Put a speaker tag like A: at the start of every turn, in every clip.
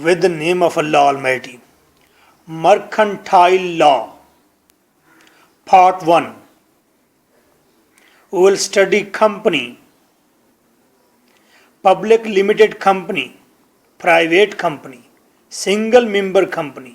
A: with the name of Allah Almighty. Mercantile Law, Part 1. We will study company, public limited company, private company, single member company.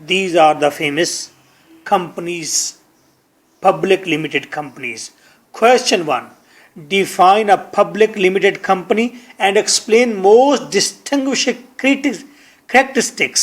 A: these are the famous companies, public limited companies. Question 1. Define a public limited company and explain most distinguishing characteristics.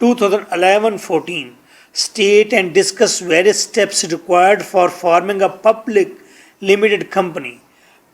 A: 2011-14 State and discuss various steps required for forming a public limited company.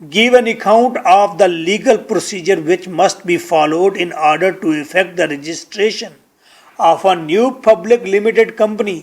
A: Give an account of the legal procedure which must be followed in order to effect the registration of a new public limited company.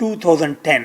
A: 2010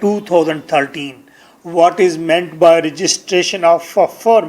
A: 2013 What is meant by registration of a firm?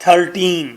A: 13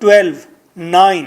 A: 12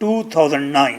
A: 2009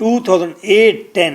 A: 2008-10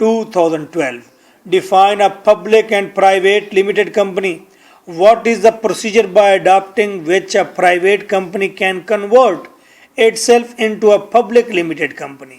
A: 2012 define a public and private limited company. What is the procedure by adopting which a private company can convert itself into a public limited company?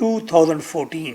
A: 2014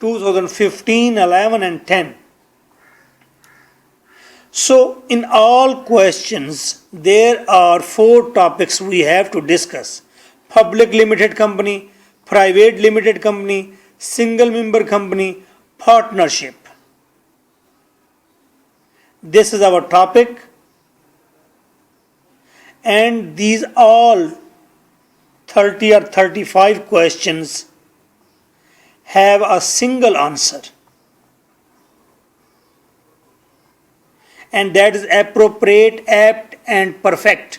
A: 2015, 11 and 10. So in all questions there are 4 topics we have to discuss: public limited company, private limited company, single member company, partnership. This is our topic, and these all 30 or 35 questions have a single answer, and that is appropriate, apt and perfect.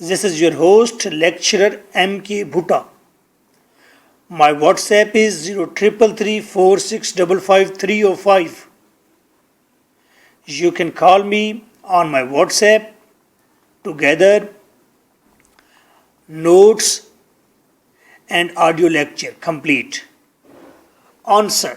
A: This is your host, lecturer M.K. Bhutta. My WhatsApp is 033346555305. You can call me on my WhatsApp. Together, notes and audio lecture complete. Answer.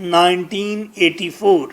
A: 1984,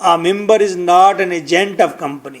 A: A member is not an agent of company,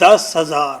A: 10,000,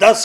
A: 10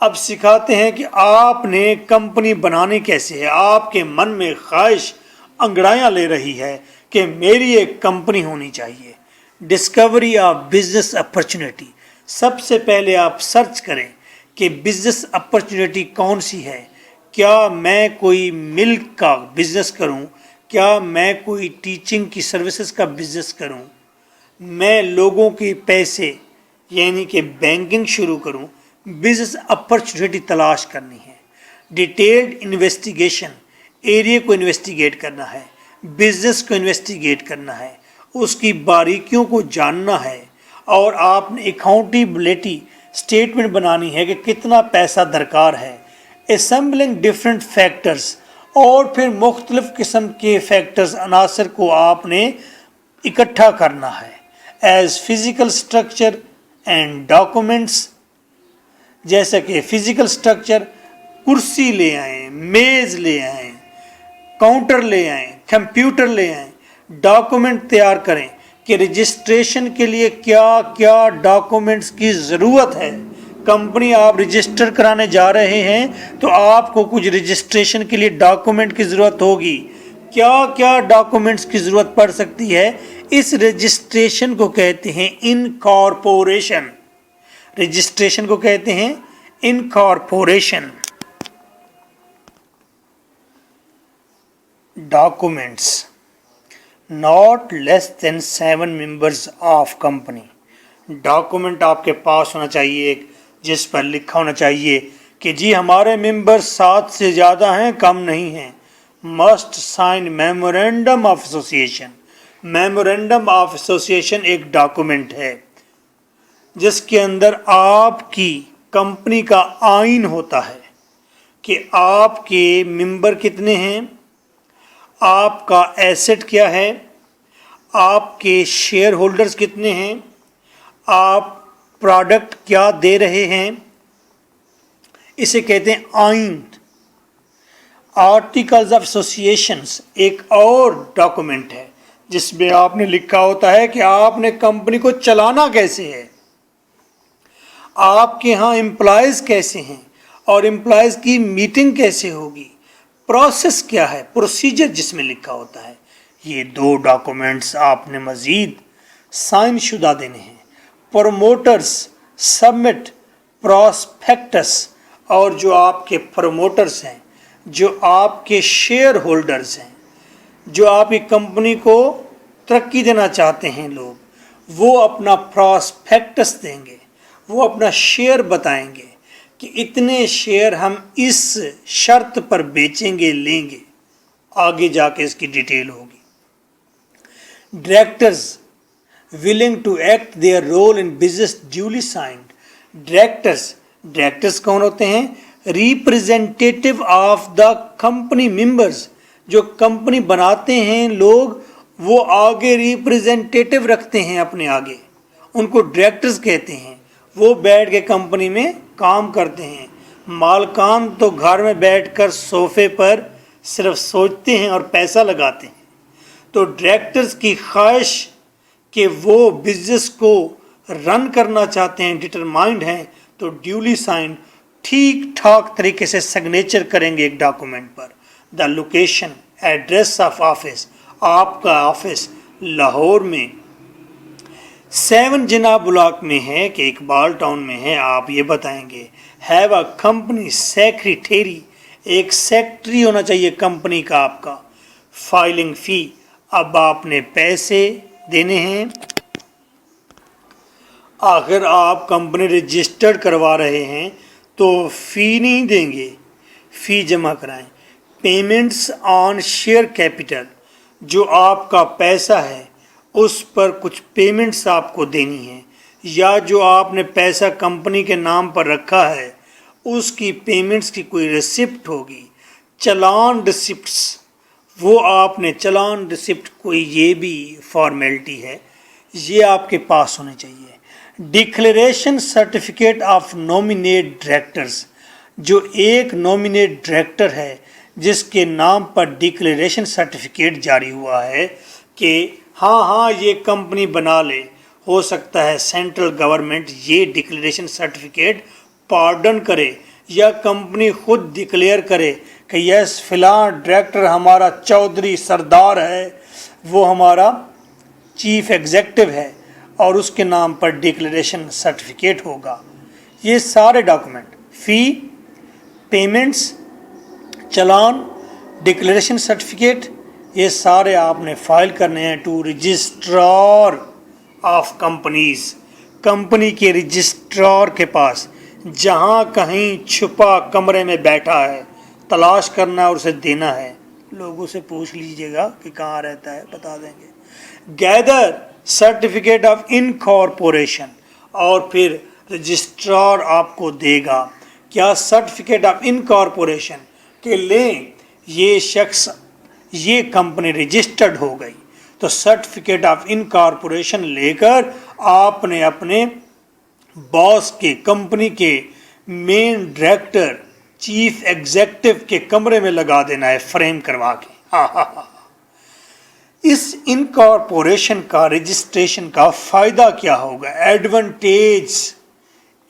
A: اب سکھاتے ہیں کہ آپ نے company بنانی کیسے ہے. آپ کے من میں خواہش انگڑائیاں لے رہی ہے کہ میری ایک کمپنی ہونی چاہیے. Discovery of business opportunity. سب سے پہلے آپ سرچ کریں کہ بزنس اپرچونیٹی کون سی ہے. کیا میں کوئی ملک کا بزنس کروں؟ کیا میں کوئی ٹیچنگ کی سروسز کا بزنس کروں؟ میں لوگوں کے پیسے یعنی کہ بینکنگ شروع کروں؟ بزنس اپرچونیٹی تلاش کرنی ہے. Detailed investigation. ایریا کو انویسٹیگیٹ کرنا ہے، بزنس کو انویسٹیگیٹ کرنا ہے، اس کی باریکیوں کو جاننا ہے، اور آپ نے اکاؤنٹیبلٹی اسٹیٹمنٹ بنانی ہے کہ کتنا پیسہ درکار ہے. Assembling different factors. اور پھر مختلف قسم کے فیکٹرز عناصر کو آپ نے اکٹھا کرنا ہے. As physical structure and documents. جیسا کہ فزیکل اسٹرکچر، کرسی لے آئیں، میز لے آئیں، کاؤنٹر لے آئیں، کمپیوٹر لے آئیں. ڈاکومنٹ تیار کریں کہ رجسٹریشن کے لیے کیا کیا ڈاکومنٹس کی ضرورت ہے. کمپنی آپ رجسٹر کرانے جا رہے ہیں تو آپ کو کچھ رجسٹریشن کے لیے ڈاکومنٹ کی ضرورت ہوگی. کیا کیا ڈاکومنٹس کی ضرورت پڑ سکتی ہے؟ اس رجسٹریشن کو کہتے ہیں انکارپوریشن. رجسٹریشن کو کہتے ہیں incorporation. Documents. Not less than 7 members of company. Document آپ کے پاس ہونا چاہیے ایک، جس پر لکھا ہونا چاہیے کہ جی ہمارے ممبر 7 سے زیادہ ہیں، کم نہیں ہیں. Must sign memorandum of association. Memorandum of association ایک ڈاکومنٹ ہے جس کے اندر آپ کی کمپنی کا آئین ہوتا ہے کہ آپ کے ممبر کتنے ہیں، آپ کا ایسٹ کیا ہے، آپ کے شیئر ہولڈرز کتنے ہیں، آپ پروڈکٹ کیا دے رہے ہیں. اسے کہتے ہیں آئین. آرٹیکلز آف ایسوسیشنز ایک اور ڈاکومنٹ ہے جس میں آپ نے لکھا ہوتا ہے کہ آپ نے کمپنی کو چلانا کیسے ہے، آپ کے ہاں امپلائیز کیسے ہیں اور امپلائیز کی میٹنگ کیسے ہوگی، پروسیس کیا ہے، پروسیجر جس میں لکھا ہوتا ہے. یہ 2 ڈاکومنٹس آپ نے مزید سائن شدہ دینے ہیں. Promoters submit prospectus. اور جو آپ کے پروموٹرز ہیں، جو آپ کے شیئر ہولڈرز ہیں، جو آپ کی کمپنی کو ترقی دینا چاہتے ہیں لوگ، وہ اپنا پراسپیکٹس دیں گے، وہ اپنا شیئر بتائیں گے کہ اتنے شیئر ہم اس شرط پر بیچیں گے، لیں گے. آگے جا کے اس کی ڈیٹیل ہوگی. Directors willing to act their role in business duly signed. Directors کون ہوتے ہیں؟ ریپرزینٹیٹیو آف دا کمپنی ممبرز. جو کمپنی بناتے ہیں لوگ، وہ آگے ریپرزینٹیٹیو رکھتے ہیں اپنے آگے، ان کو ڈائریکٹرز کہتے ہیں. وہ بیٹھ کے کمپنی میں کام کرتے ہیں. مالکان تو گھر میں بیٹھ کر صوفے پر صرف سوچتے ہیں اور پیسہ لگاتے ہیں. تو ڈائریکٹرز کی خواہش کہ وہ بزنس کو رن کرنا چاہتے ہیں، ڈٹرمائنڈ ہیں، تو ڈیولی سائنڈ ٹھیک ٹھاک طریقے سے سگنیچر کریں گے ایک document per. The location, address of office. آپ کا آفس لاہور میں 7 جناح بلاک میں ہے کہ اقبال ٹاؤن میں ہے، آپ یہ بتائیں گے. Have a company secretary. ایک سیکٹری ہونا چاہیے کمپنی کا آپ کا. فائلنگ فی. اب آپ نے پیسے دینے ہیں. آخر آپ کمپنی رجسٹرڈ کروا رہے ہیں تو فی نہیں دیں گے، فی جمع کرائیں. پیمنٹس آن شیئر کیپٹل. جو آپ کا پیسہ ہے اس پر کچھ پیمنٹس آپ کو دینی ہیں، یا جو آپ نے پیسہ کمپنی کے نام پر رکھا ہے اس کی پیمنٹس کی کوئی ریسپٹ ہوگی. چلان ریسپٹس. وہ آپ نے چلان ریسپٹ، کوئی یہ بھی فارمیلٹی ہے، یہ آپ کے پاس ہونے چاہیے. Declaration certificate of nominate directors. جو ایک نومینیٹ ڈائریکٹر ہے جس کے نام پر ڈکلیریشن سرٹیفکیٹ جاری ہوا ہے کہ ہاں یہ کمپنی بنا لے، ہو سکتا ہے سینٹرل گورنمنٹ یہ ڈکلیریشن سرٹیفکیٹ پارڈن کرے یا کمپنی خود ڈکلیئر کرے کہ یس فلاں ڈائریکٹر ہمارا چودھری سردار ہے، وہ ہمارا چیف ایگزیکٹو ہے، اور اس کے نام پر ڈکلیریشن سرٹیفکیٹ ہوگا. یہ سارے ڈاکومنٹ، فی، پیمنٹس، چلان، ڈکلیریشن سرٹیفکیٹ، یہ سارے آپ نے فائل کرنے ہیں to registrar of companies, company کے رجسٹرار کے پاس. جہاں کہیں چھپا کمرے میں بیٹھا ہے، تلاش کرنا ہے اور اسے دینا ہے. لوگوں سے پوچھ لیجئے گا کہ کہاں رہتا ہے، بتا دیں گے. گیدر سرٹیفکیٹ آف انکارپوریشن، اور پھر رجسٹرار آپ کو دے گا کیا؟ سرٹیفکیٹ آف انکارپوریشن، کہ لیں یہ شخص، یہ کمپنی رجسٹرڈ ہو گئی. تو سرٹیفکیٹ آف انکارپوریشن لے کر آپ نے اپنے باس کے، کمپنی کے مین ڈائریکٹر، چیف ایگزیکٹو کے کمرے میں لگا دینا ہے، فریم کروا کے. اس انکارپوریشن کا، رجسٹریشن کا فائدہ کیا ہوگا؟ Advantage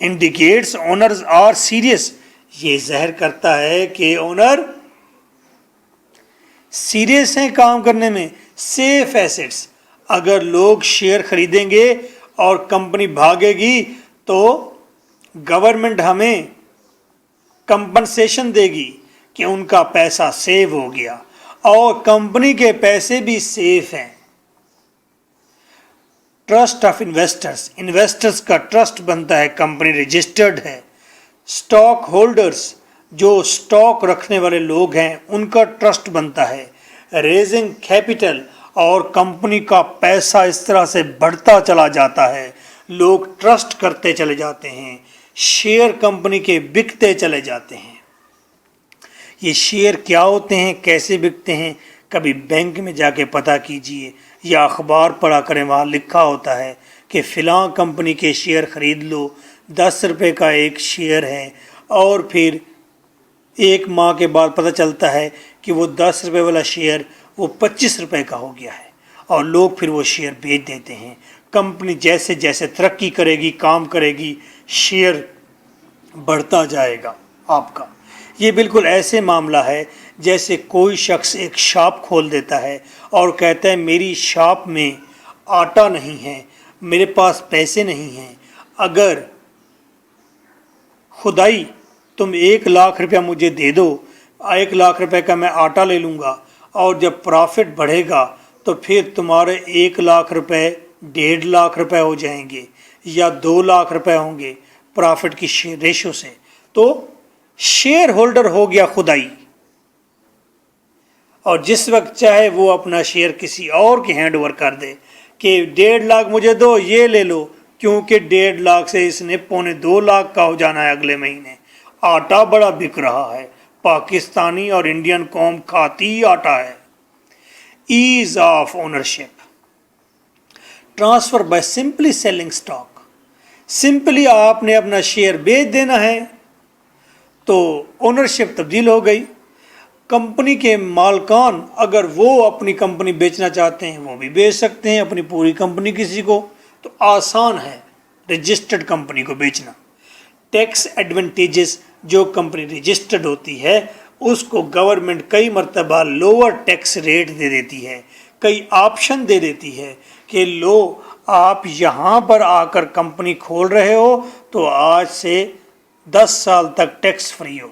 A: indicates owners are serious, یہ ظاہر کرتا ہے کہ اونر سیریس ہیں کام کرنے میں. سیف ایسٹس، اگر لوگ شیئر خریدیں گے اور کمپنی بھاگے گی تو گورنمنٹ ہمیں کمپنسیشن دے گی کہ ان کا پیسہ سیو ہو گیا، اور کمپنی کے پیسے بھی سیف ہیں. ٹرسٹ آف انویسٹرز، انویسٹرز کا ٹرسٹ بنتا ہے، کمپنی رجسٹرڈ ہے. اسٹاک ہولڈرز، جو اسٹاک رکھنے والے لوگ ہیں ان کا ٹرسٹ بنتا ہے. ریزنگ کیپٹل، اور کمپنی کا پیسہ اس طرح سے بڑھتا چلا جاتا ہے، لوگ ٹرسٹ کرتے چلے جاتے ہیں، شیئر کمپنی کے بکتے چلے جاتے ہیں. یہ شیئر کیا ہوتے ہیں، کیسے بکتے ہیں؟ کبھی بینک میں جا کے پتہ کیجئے یا اخبار پڑھا کریں، وہاں لکھا ہوتا ہے کہ فلاں کمپنی کے شیئر خرید لو، 10 روپے کا ایک شیئر ہے، اور پھر 1 ماہ کے بعد پتہ چلتا ہے کہ وہ 10 روپے والا شیئر وہ 25 روپے کا ہو گیا ہے، اور لوگ پھر وہ شیئر بیچ دیتے ہیں. کمپنی جیسے جیسے ترقی کرے گی، کام کرے گی، شیئر بڑھتا جائے گا آپ کا. یہ بالکل ایسے معاملہ ہے جیسے کوئی شخص ایک شاپ کھول دیتا ہے اور کہتا ہے میری شاپ میں آٹا نہیں ہے، میرے پاس پیسے نہیں ہیں، اگر خدائی تم 1,00,000 روپیہ مجھے دے دو، 1,00,000 روپے کا میں آٹا لے لوں گا، اور جب پرافٹ بڑھے گا تو پھر تمہارے 1,00,000 روپے 1.5 روپے ہو جائیں گے یا 2,00,000 روپے ہوں گے پرافٹ کی ریشو سے. تو شیئر ہولڈر ہو گیا خدائی، اور جس وقت چاہے وہ اپنا شیئر کسی اور کے ہینڈ اوور کر دے کہ 1.5 مجھے دو، یہ لے لو، کیونکہ 1.5 سے اس نے 2.25 کا ہو جانا ہے اگلے مہینے. آٹا بڑا بک رہا ہے، پاکستانی اور انڈین قوم کھاتی آٹا ہے. Ease of ownership, transfer by simply selling stock, simply آپ نے اپنا شیئر بیچ دینا ہے تو اونرشپ تبدیل ہو گئی. کمپنی کے مالکان اگر وہ اپنی کمپنی بیچنا چاہتے ہیں وہ بھی بیچ سکتے ہیں، اپنی پوری کمپنی کسی کو، تو آسان ہے رجسٹرڈ کمپنی کو بیچنا. ٹیکس ایڈوانٹیجز، جو کمپنی رجسٹرڈ ہوتی ہے اس کو گورنمنٹ کئی مرتبہ لوور ٹیکس ریٹ دے دیتی ہے، کئی آپشن دے دیتی ہے کہ لو آپ یہاں پر آ کر کمپنی کھول رہے ہو تو آج سے 10 سال تک ٹیکس فری ہو.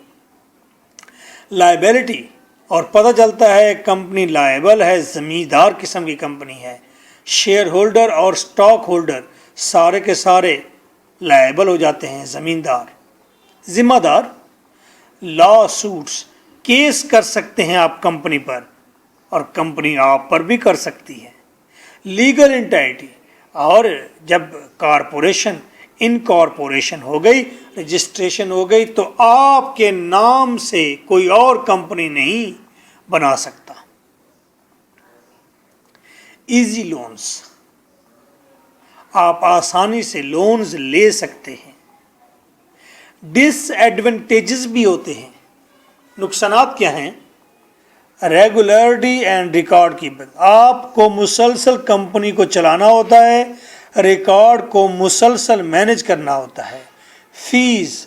A: لائبلٹی، اور پتہ چلتا ہے کمپنی لائبل ہے، زمیندار قسم کی کمپنی ہے. شیئر ہولڈر اور سٹاک ہولڈر سارے کے سارے لائبل ہو جاتے ہیں، زمیندار. ذمہ دار، لا سوٹس، کیس کر سکتے ہیں آپ کمپنی پر اور کمپنی آپ پر بھی کر سکتی ہے. لیگل انٹائٹی، اور جب کارپوریشن انکارپوریشن ہو گئی، رجسٹریشن ہو گئی، تو آپ کے نام سے کوئی اور کمپنی نہیں بنا سکتا. ایزی لونز، آپ آسانی سے لونز لے سکتے ہیں. ڈس ایڈوانٹیجز بھی ہوتے ہیں. نقصانات کیا ہیں؟ ریگولرٹی اینڈ ریکارڈ کیپنگ، آپ کو مسلسل کمپنی کو چلانا ہوتا ہے، ریکارڈ کو مسلسل مینج کرنا ہوتا ہے. فیس،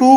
A: 2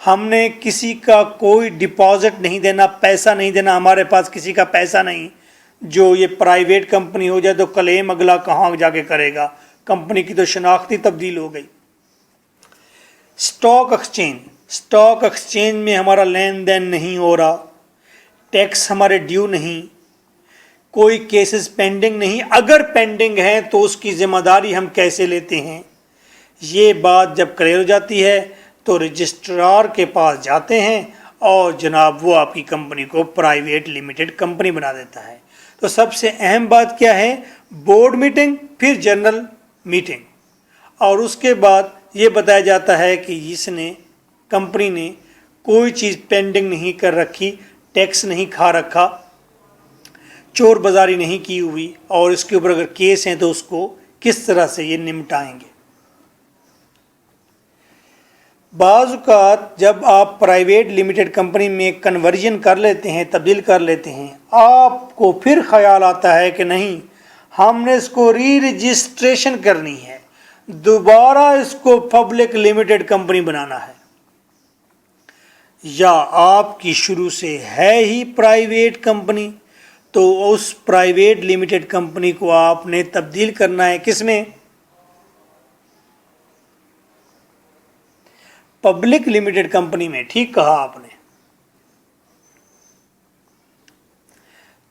A: ہم نے کسی کا کوئی ڈپازٹ نہیں دینا، پیسہ نہیں دینا، ہمارے پاس کسی کا پیسہ نہیں. جو یہ پرائیویٹ کمپنی ہو جائے تو کلیم اگلا کہاں جا کے کرے گا؟ کمپنی کی تو شناختی تبدیل ہو گئی. اسٹاک ایکسچینج میں ہمارا لین دین نہیں ہو رہا، ٹیکس ہمارے ڈیو نہیں، کوئی کیسز پینڈنگ نہیں، اگر پینڈنگ ہے تو اس کی ذمہ داری ہم کیسے لیتے ہیں؟ یہ بات جب کلیئر ہو جاتی ہے تو رجسٹرار کے پاس جاتے ہیں اور جناب وہ آپ کی کمپنی کو پرائیویٹ لمیٹڈ کمپنی بنا دیتا ہے. تو سب سے اہم بات کیا ہے؟ بورڈ میٹنگ، پھر جنرل میٹنگ، اور اس کے بعد یہ بتایا جاتا ہے کہ اس نے کمپنی نے کوئی چیز پینڈنگ نہیں کر رکھی، ٹیکس نہیں کھا رکھا، چور بازاری نہیں کی ہوئی، اور اس کے اوپر اگر کیس ہیں تو اس کو کس طرح سے یہ نمٹائیں گے. بعض اوقات جب آپ پرائیویٹ لمیٹڈ کمپنی میں کنورژن کر لیتے ہیں، تبدیل کر لیتے ہیں، آپ کو پھر خیال آتا ہے کہ نہیں، ہم نے اس کو ری رجسٹریشن کرنی ہے، دوبارہ اس کو پبلک لمیٹڈ کمپنی بنانا ہے. یا آپ کی شروع سے ہے ہی پرائیویٹ کمپنی، تو اس پرائیویٹ لمیٹڈ کمپنی کو آپ نے تبدیل کرنا ہے کس میں؟ پبلک لمیٹڈ کمپنی میں. ٹھیک کہا آپ نے.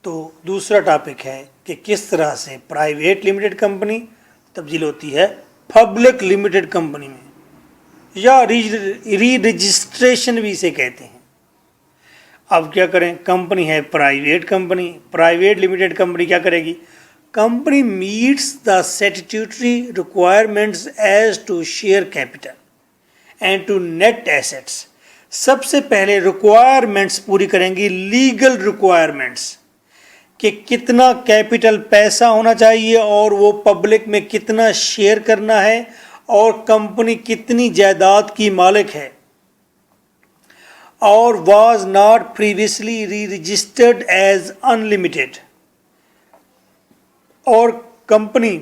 A: تو دوسرا ٹاپک ہے کہ کس طرح سے پرائیویٹ لمیٹڈ کمپنی تبدیل ہوتی ہے پبلک لمیٹڈ کمپنی میں، یا ری رجسٹریشن بھی اسے کہتے ہیں. اب کیا کریں؟ کمپنی ہے private company, private limited company کیا کرے گی؟ Company meets the statutory requirements as to share capital and to net assets. سب سے پہلے ریکوائرمنٹس پوری کریں گی، لیگل ریکوائرمنٹس، کہ کتنا کیپٹل پیسہ ہونا چاہیے اور وہ پبلک میں کتنا شیئر کرنا ہے اور کمپنی کتنی جائیداد کی مالک ہے، اور was not previously re registered as unlimited, اور کمپنی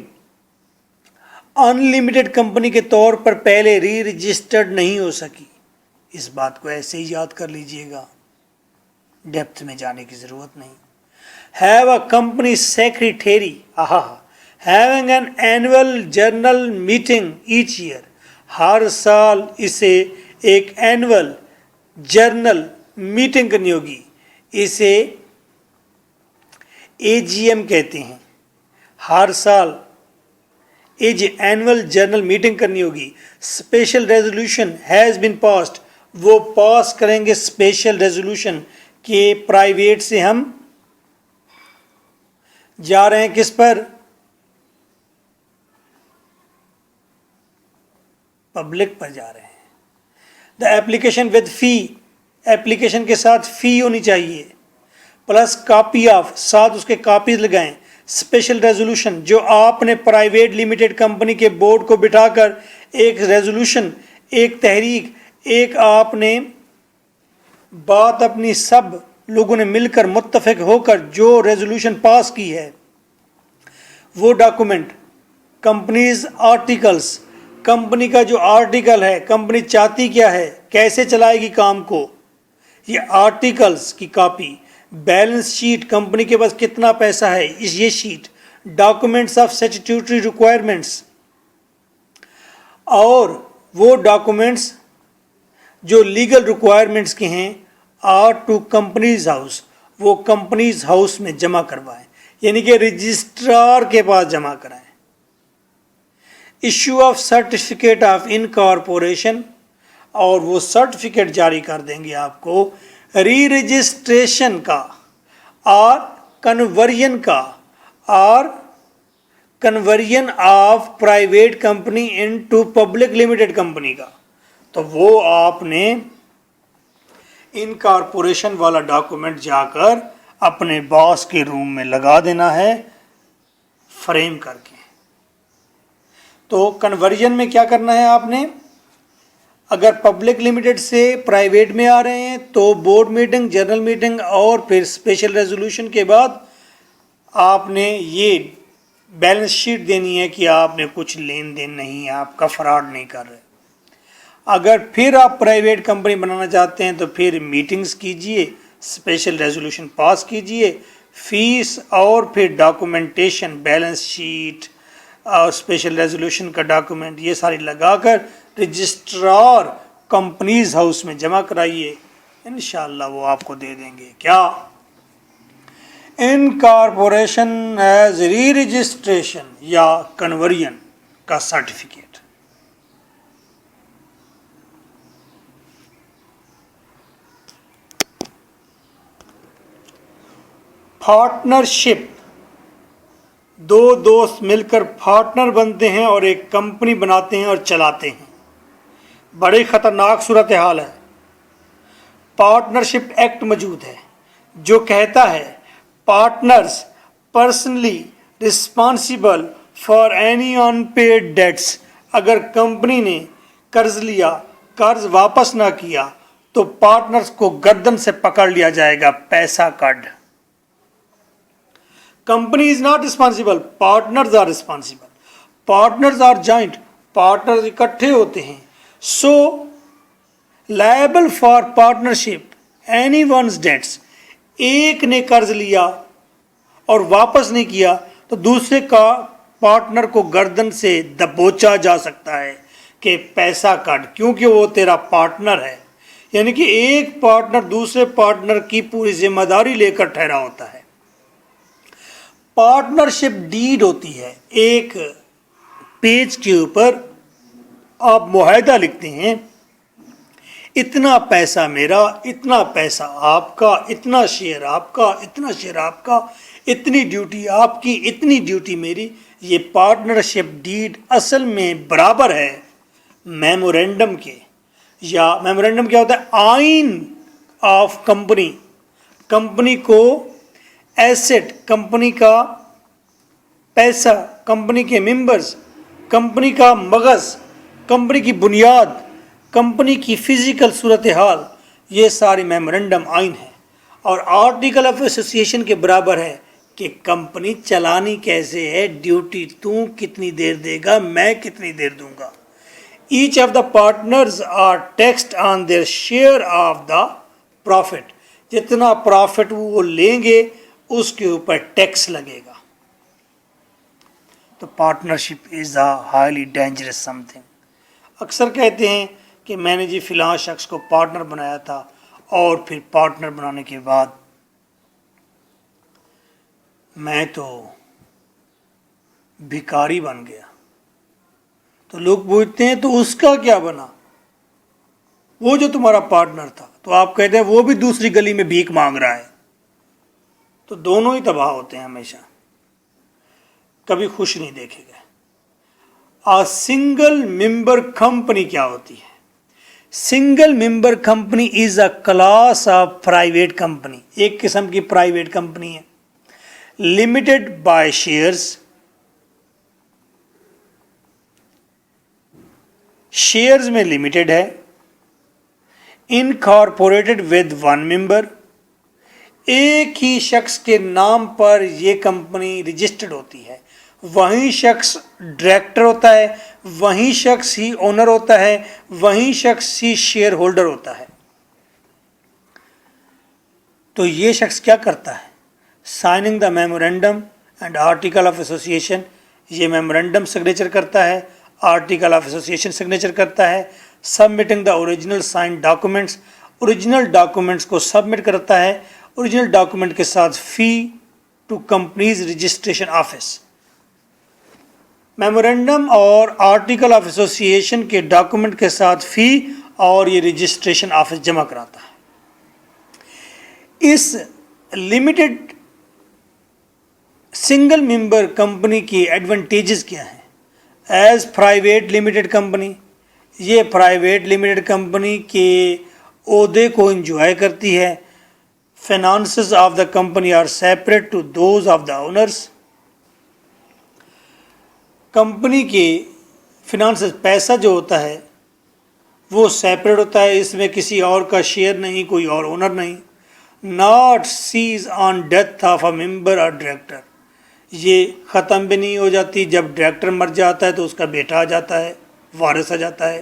A: ان لمیٹڈ کمپنی کے طور پر پہلے ری رجسٹرڈ نہیں ہو سکی. اس بات کو ایسے ہی یاد کر لیجئے گا، ڈیپتھ میں جانے کی ضرورت نہیں. Have a company secretary having an annual general meeting each year. ہر سال اسے ایک اینول جرنل میٹنگ کرنی ہوگی، اسے اے جی ایم کہتے ہیں. ہر سال اینول جرنل میٹنگ کرنی ہوگی. Special resolution has been passed, وہ پاس کریں گے اسپیشل ریزولوشن کہ پرائیویٹ سے ہم جا رہے ہیں کس پر؟ پبلک پر جا رہے ہیں. دا ایپلیکیشن ود فی، ایپلیکیشن کے ساتھ فی ہونی چاہیے، پلس کاپی آف، ساتھ اس کے کاپیز لگائیں. اسپیشل ریزولوشن، جو آپ نے پرائیویٹ لمیٹڈ کمپنی کے بورڈ کو بٹھا کر ایک ریزولوشن، ایک تحریک، ایک آپ نے بات اپنی سب لوگوں نے مل کر متفق ہو کر جو ریزولوشن پاس کی ہے، وہ ڈاکومنٹ، کمپنیز آرٹیکلز، کمپنی کا جو آرٹیکل ہے، کمپنی چاہتی کیا ہے، کیسے چلائے گی کام کو، یہ آرٹیکلز کی کاپی. بیلنس شیٹ، کمپنی کے پاس کتنا پیسہ ہے، یہ شیٹ. ڈاکومنٹس آف اسٹیٹیوٹری ریکوائرمنٹس، اور وہ ڈاکومنٹس جو لیگل ریکوائرمنٹس کے ہیں آر ٹو کمپنیز ہاؤس، وہ کمپنیز ہاؤس میں جمع کروائیں، یعنی کہ رجسٹرار کے پاس جمع کرائیں. Issue of certificate of incorporation, اور وہ سرٹیفکیٹ جاری کر دیں گے آپ کو ری رجسٹریشن کا اور کنورژن کا، اور conversion of private company into public limited company کا. تو وہ آپ نے انکارپوریشن والا ڈاکومنٹ جا کر اپنے باس کے روم میں لگا دینا ہے، فریم کر کے. تو کنورژن میں کیا کرنا ہے آپ نے؟ اگر پبلک لمیٹڈ سے پرائیویٹ میں آ رہے ہیں تو بورڈ میٹنگ، جنرل میٹنگ، اور پھر اسپیشل ریزولوشن کے بعد آپ نے یہ بیلنس شیٹ دینی ہے کہ آپ نے کچھ لین دین نہیں ہے، آپ کا فراڈ نہیں کر رہے. اگر پھر آپ پرائیویٹ کمپنی بنانا چاہتے ہیں تو پھر میٹنگز کیجئے، اسپیشل ریزولوشن پاس کیجئے، فیس اور پھر ڈاکومنٹیشن، بیلنس شیٹ اور اسپیشل ریزولوشن کا ڈاکومنٹ، یہ ساری لگا کر رجسٹرار کمپنیز ہاؤس میں جمع کرائیے، انشاءاللہ وہ آپ کو دے دیں گے کیا، انکارپوریشن ایز ری رجسٹریشن یا کنورژن کا سرٹیفکیٹ۔ پارٹنرشپ، دو دوست مل کر پارٹنر بنتے ہیں اور ایک کمپنی بناتے ہیں اور چلاتے ہیں، بڑی خطرناک صورتحال ہے۔ پارٹنرشپ ایکٹ موجود ہے جو کہتا ہے partners personally responsible for any unpaid debts, اگر کمپنی نے قرض لیا، قرض واپس نہ کیا تو پارٹنرز کو گردن سے پکڑ لیا جائے گا، پیسہ cut. Company is not responsible, partners are responsible, partners are joint, partners اکٹھے ہوتے ہیں، so liable for partnership any one's debts, ایک نے قرض لیا اور واپس نہیں کیا تو دوسرے کا پارٹنر کو گردن سے دبوچا جا سکتا ہے کہ پیسہ کٹ، کیونکہ وہ تیرا پارٹنر ہے، یعنی کہ ایک پارٹنر دوسرے پارٹنر کی پوری ذمہ داری لے کر ٹھہرا ہوتا ہے۔ پارٹنرشپ ڈیڈ ہوتی ہے، ایک پیج کے اوپر آپ معاہدہ لکھتے ہیں، اتنا پیسہ میرا، اتنا پیسہ آپ کا، اتنا شیئر آپ کا، اتنا شیئر آپ کا، اتنی ڈیوٹی آپ کی، اتنی ڈیوٹی میری۔ یہ پارٹنرشپ ڈیڈ اصل میں برابر ہے میمورینڈم کے، یا میمورینڈم کیا ہوتا ہے؟ آئین آف کمپنی، کمپنی کو ایسٹ، کمپنی کا پیسہ، کمپنی کے ممبرز، کمپنی کا مغز، کمپنی کی بنیاد، کمپنی کی فزیکل صورتحال، یہ ساری میمورینڈم آئین ہے، اور آرٹیکل آف ایسوسیشن کے برابر ہے کہ کمپنی چلانی کیسے ہے، ڈیوٹی تو کتنی دیر دے گا، میں کتنی دیر دوں گا۔ Each of the partners are taxed on their share of the profit, جتنا پروفٹ وہ لیں گے اس کے اوپر ٹیکس لگے گا۔ تو partnership is a highly dangerous some thing. اکثر کہتے ہیں کہ میں نے جی فلاں شخص کو پارٹنر بنایا تھا اور پھر پارٹنر بنانے کے بعد میں تو بھکاری بن گیا، تو لوگ پوچھتے ہیں تو اس کا کیا بنا، وہ جو تمہارا پارٹنر تھا؟ تو آپ کہتے ہیں وہ بھی دوسری گلی میں بھیک مانگ رہا ہے۔ تو دونوں ہی تباہ ہوتے ہیں ہمیشہ، کبھی خوش نہیں دیکھے گئے۔ سنگل ممبر کمپنی کیا ہوتی ہے؟ Single member company is a class of private company, ایک قسم کی پرائیویٹ کمپنی ہے، لمیٹڈ بائی شیئرز، شیئرز میں لمیٹڈ ہے، انکارپوریٹڈ ود ون ممبر، ایک ہی شخص کے نام پر یہ کمپنی رجسٹرڈ ہوتی ہے، وہی شخص ڈائریکٹر ہوتا ہے، وہی شخص ہی اونر ہوتا ہے، وہی شخص ہی شیئر ہولڈر ہوتا ہے۔ تو یہ شخص کیا کرتا ہے؟ Signing the memorandum and article of association, یہ میمورینڈم سگنیچر کرتا ہے، آرٹیکل آف ایسوسیشن سگنیچر کرتا ہے، submitting the original signed documents, original documents کو سبمٹ کرتا ہے، اوریجنل ڈاکومنٹ کے ساتھ fee to companies registration office. Memorandum اور آرٹیکل آف ایسوسیشن کے ڈاکومنٹ کے ساتھ فی اور یہ رجسٹریشن آفس جمع کراتا ہے۔ اس لمیٹڈ سنگل ممبر کمپنی کی ایڈوانٹیجز کیا ہیں؟ ایز پرائیویٹ لمیٹڈ کمپنی، یہ پرائیویٹ لمیٹڈ کمپنی کے عہدے کو انجوائے کرتی ہے۔ Finances of the company are separate to those of the owners, company کے فائنانسز، پیسہ جو ہوتا ہے وہ سیپریٹ ہوتا ہے، اس میں کسی اور کا شیئر نہیں، کوئی اور اونر نہیں۔ Not ceases on death of a member اور ڈائریکٹر، یہ ختم بھی نہیں ہو جاتی، جب ڈائریکٹر مر جاتا ہے تو اس کا بیٹا آ جاتا ہے، وارث آ جاتا ہے۔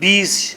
A: 20